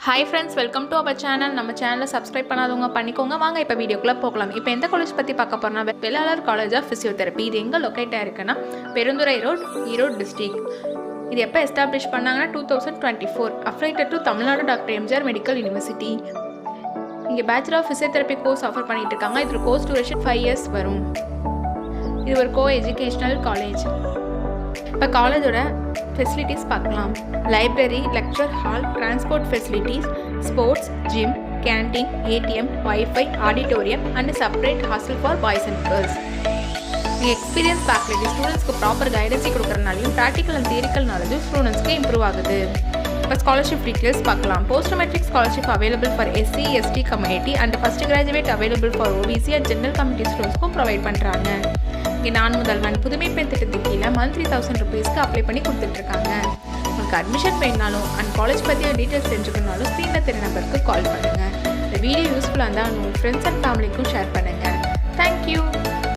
Hi friends, welcome to our channel. நம்ம சேனலை subscribe பண்ணாதவங்க பண்ணிக்கோங்க. வாங்க இப்போ வீடியோக்குள்ளே போகலாம். இப்போ எந்த காலேஜ் பற்றி பார்க்க போகிறோம்னா வெள்ளாளர் காலேஜ் ஆஃப் ஃபிசியோதெரப்பி. இது எங்கே லொக்கேட்டாக இருக்குன்னா பெருந்துறை ரோட், ஈரோடு டிஸ்ட்ரிக்ட். இது எப்போ எஸ்டாப்ளிஷ் பண்ணாங்கன்னா 2024. Affiliated to Tamil Nadu doctor MGR medical university. இங்கே bachelor of physiotherapy course offer பண்ணிட்டு இருக்காங்க. இது கோர்ஸ் டியூரேஷன் 5 years வரும். இது ஒரு எஜுகேஷ்னல் காலேஜ். இப்போ காலேஜோட ஃபெசிலிட்டிஸ் பார்க்கலாம். Library, lecture hall, transport facilities, sports, gym, canteen, ATM, wifi, auditorium and separate hostel for boys and girls. Experience faculty ஸ்டூடெண்ட்ஸ்க்கு ப்ராப்பர் கைடன்ஸை கொடுக்குறனாலையும் ப்ராக்டிக்கல் அண்ட் தியரிக்கல் நாலேஜும் ஸ்டூடெண்ட்ஸ்க்கு இம்ப்ரூவ் ஆகுது. இப்போ ஸ்காலர்ஷிப் டீட்டெயில்ஸ் பார்க்கலாம். Post matric scholarship available for SC, ST community and first graduate available for OBC and general community ஸ்டூடெண்ட்ஸ்க்கும் provide பண்ணுறாங்க. இங்கே நான் முதல்வன் புதுமை பெண் திட்டத்துக்கு கீழே மந்த்லி 1000 rupeesக்கு அப்ளை பண்ணி கொடுத்துட்ருக்காங்க. உங்களுக்கு அட்மிஷன் வேணுனாலும் அண்ட் காலேஜ் பற்றிய டீட்டெயில்ஸ் தெரிஞ்சுக்கணுனாலும் ஸ்க்ரீனில் தெரிய நம்பருக்கு கால் பண்ணுங்கள். இந்த வீடியோ யூஸ்ஃபுல்லாக இருந்தால் உங்கள் ஃப்ரெண்ட்ஸ் அண்ட் ஃபேமிலிக்கும் ஷேர் பண்ணுங்கள்.